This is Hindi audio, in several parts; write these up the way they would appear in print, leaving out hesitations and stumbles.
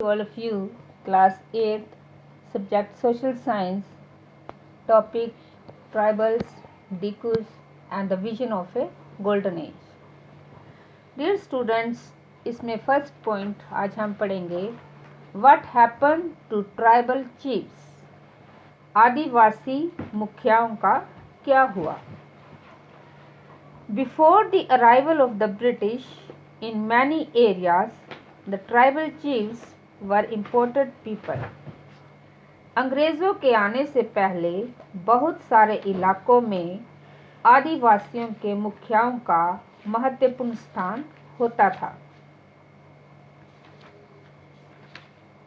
All of you, class 8th, subject social science, topic tribals, Dikus, and the vision of a golden age. Dear students, इसमें फर्स्ट पॉइंट आज हम पढ़ेंगे what happen to tribal chiefs, आदिवासी मुखियाओं का क्या हुआ. Before the arrival of the British, in many areas, the tribal chiefs were imported people. अंग्रेज़ों के आने से पहले बहुत सारे इलाकों में आदिवासियों के मुखियाओं का महत्वपूर्ण स्थान होता था.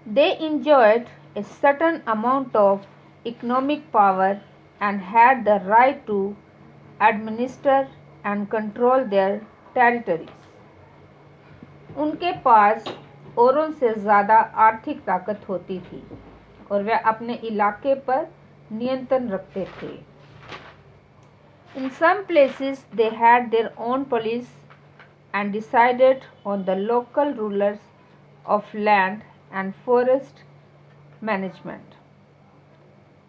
They enjoyed a certain amount of economic power and had the right to administer and control their territories. उनके पास औरों से ज़्यादा आर्थिक ताकत होती थी और वे अपने इलाके पर नियंत्रण रखते थे. In some places they had their own police and decided on the local rulers of land and forest management.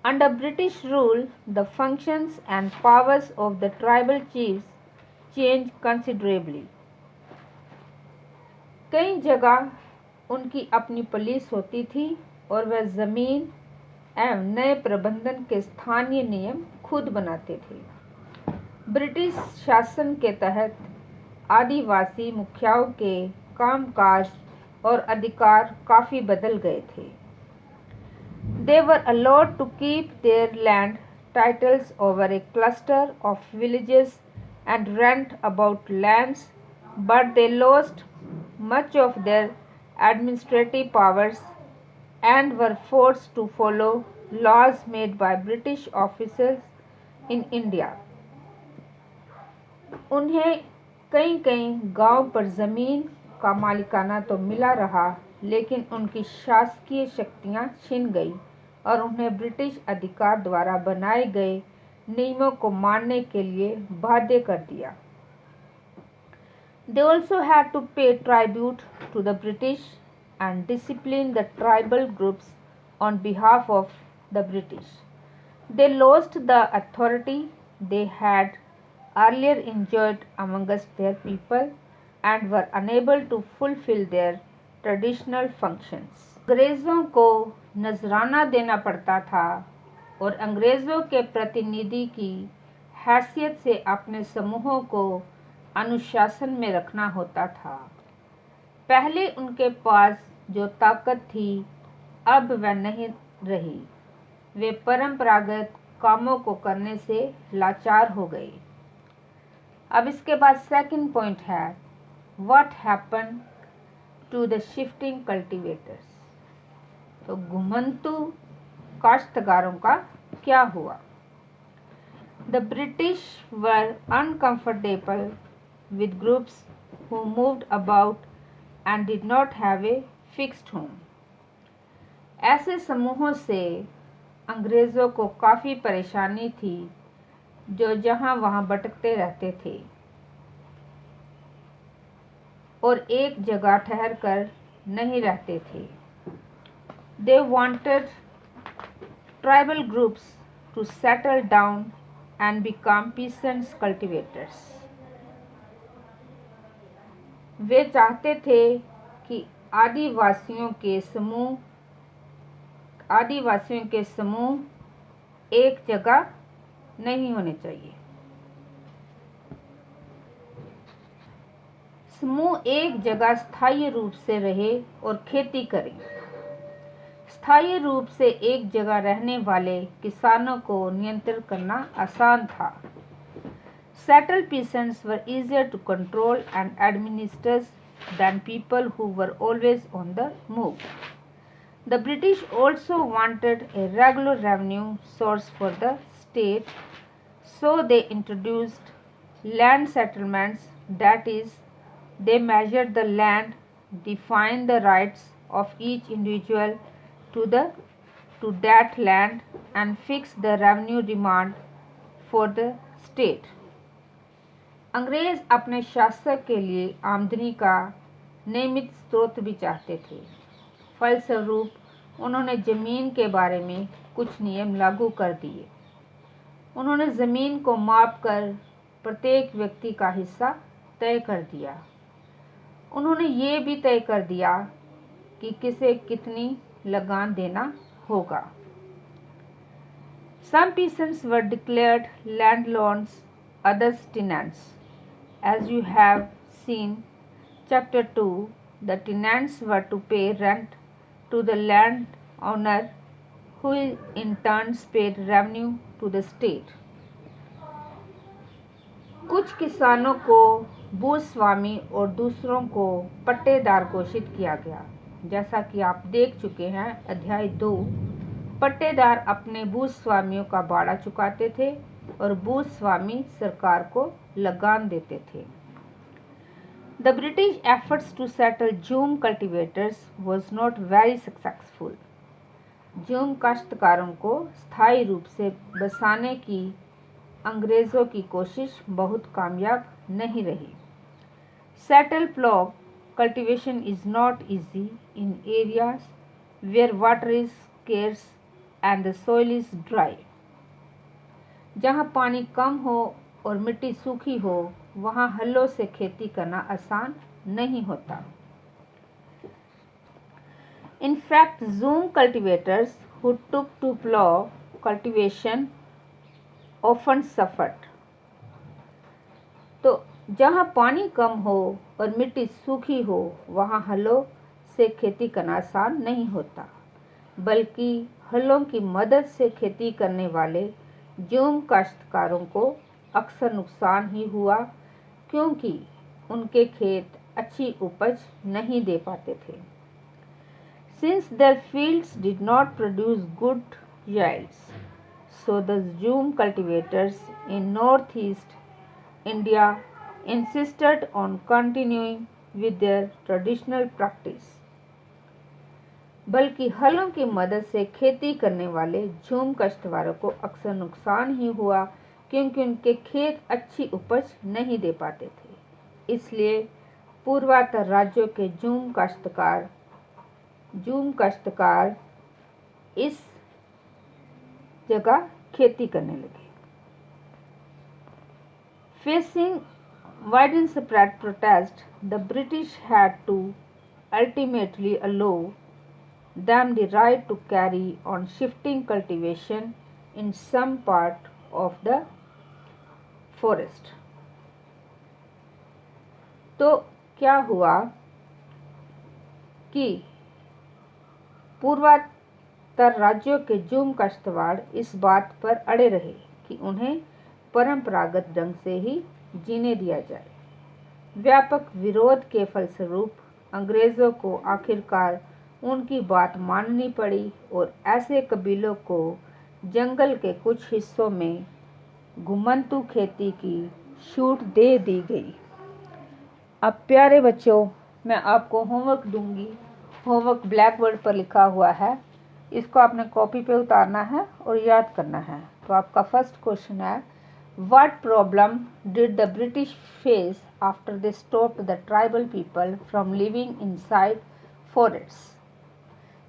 Under British rule, the functions and powers of the tribal chiefs changed considerably. कई जगह उनकी अपनी पुलिस होती थी और वह ज़मीन एवं नए प्रबंधन के स्थानीय नियम खुद बनाते थे. ब्रिटिश शासन के तहत आदिवासी मुखियाओं के कामकाज और अधिकार काफ़ी बदल गए थे. They were allowed to keep their land titles over a cluster of villages and rent about lands, but they lost much of their administrative powers and were forced to follow laws made by British officers in India. उन्हें कई गांव पर ज़मीन का मालिकाना तो मिला रहा, लेकिन उनकी शासकीय शक्तियां छिन गई और उन्हें ब्रिटिश अधिकार द्वारा बनाए गए नियमों को मानने के लिए बाध्य कर दिया. They also had to pay tribute to the British and discipline the tribal groups on behalf of the British. They lost the authority they had earlier enjoyed amongst their people and were unable to fulfill their traditional functions. अंग्रेज़ों को नजराना देना पड़ता था और अंग्रेज़ों के प्रतिनिधि की हैसियत से अपने समूहों को अनुशासन में रखना होता था. पहले उनके पास जो ताकत थी अब वह नहीं रही. वे परंपरागत कामों को करने से लाचार हो गए. अब इसके बाद सेकंड पॉइंट है what happen to the shifting cultivators. तो घुमंतू काश्तकारों का क्या हुआ. The British were uncomfortable with groups who moved about and did not have a fixed home. ऐसे समूहों से अंग्रेज़ों को काफ़ी परेशानी थी जो जहाँ वहाँ भटकते रहते थे और एक जगह ठहर कर नहीं रहते थे. They wanted tribal groups to settle down and become peasants cultivators. वे चाहते थे कि आदिवासियों के समूह एक जगह नहीं होने चाहिए. समूह एक जगह स्थायी रूप से रहे और खेती करें. स्थायी रूप से एक जगह रहने वाले किसानों को नियंत्रित करना आसान था. Settled peasants were easier to control and administer than people who were always on the move. The British also wanted a regular revenue source for the state, so they introduced land settlements, that is, they measured the land, defined the rights of each individual to that land, and fixed the revenue demand for the state. अंग्रेज़ अपने शासक के लिए आमदनी का नियमित स्रोत भी चाहते थे. फलस्वरूप उन्होंने ज़मीन के बारे में कुछ नियम लागू कर दिए। उन्होंने ज़मीन को मापकर प्रत्येक व्यक्ति का हिस्सा तय कर दिया। उन्होंने ये भी तय कर दिया कि किसे कितनी लगान देना होगा। Some peasants were declared landlords, others tenants. As you have seen, Chapter 2, the tenants were to pay rent to the landowner, who in turn paid revenue to the state. कुछ किसानों को भूस्वामी और दूसरों को पट्टेदार घोषित किया गया। जैसा कि आप देख चुके हैं अध्याय 2, पट्टेदार अपने भूस्वामियों का भाड़ा चुकाते थे और भूस्वामी सरकार को लगान देते थे। The British efforts to settle zoom cultivators was not very successful. Zoom काश्तकारों को स्थायी रूप से बसाने की अंग्रेज़ों की कोशिश बहुत कामयाब नहीं रही। Settle plough cultivation is not easy in areas where water is scarce and the soil is dry. जहाँ पानी कम हो और मिट्टी सूखी हो, वहाँ हलों से खेती करना आसान नहीं होता। In fact, Zoom cultivators who took to plough cultivation often suffered. तो जहाँ पानी कम हो और मिट्टी सूखी हो, वहाँ हलों से खेती करना आसान नहीं होता, बल्कि हलों की मदद से खेती करने वाले जूम काश्तकारों को अक्सर नुकसान ही हुआ, क्योंकि उनके खेत अच्छी उपज नहीं दे पाते थे। Since their fields did not produce good yields, so the jhum cultivators in northeast India insisted on continuing with their traditional practice. बल्कि हलों की मदद से खेती करने वाले जूम काश्तकारों को अक्सर नुकसान ही हुआ, क्योंकि उनके खेत अच्छी उपज नहीं दे पाते थे। इसलिए पूर्वोत्तर राज्यों के जूम काश्तकार इस जगह खेती करने लगे। Facing widespread protest, the British had to ultimately allow them the right to carry on shifting cultivation in some part of the forest. तो क्या हुआ कि पूर्वोत्तर राज्यों के जूम काश्तकार इस बात पर अड़े रहे कि उन्हें परंपरागत ढंग से ही जीने दिया जाए। व्यापक विरोध के फलस्वरूप अंग्रेज़ों को आखिरकार उनकी बात माननी पड़ी और ऐसे कबीलों को जंगल के कुछ हिस्सों में घुमंतू खेती की छूट दे दी गई। अब प्यारे बच्चों, मैं आपको होमवर्क दूंगी। होमवर्क ब्लैक बोर्ड पर लिखा हुआ है, इसको आपने कॉपी पे उतारना है और याद करना है। तो आपका फर्स्ट क्वेश्चन है, What problem did the British face after they stopped the tribal people from living inside forests?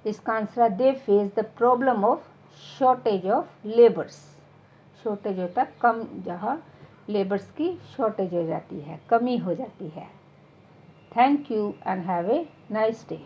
इसका आंसर है, they faced the problem of shortage of laborers. Shortage होता है कम, जहाँ लेबर्स की शॉर्टेज हो जाती है, कमी हो जाती है। Thank you and have a nice day.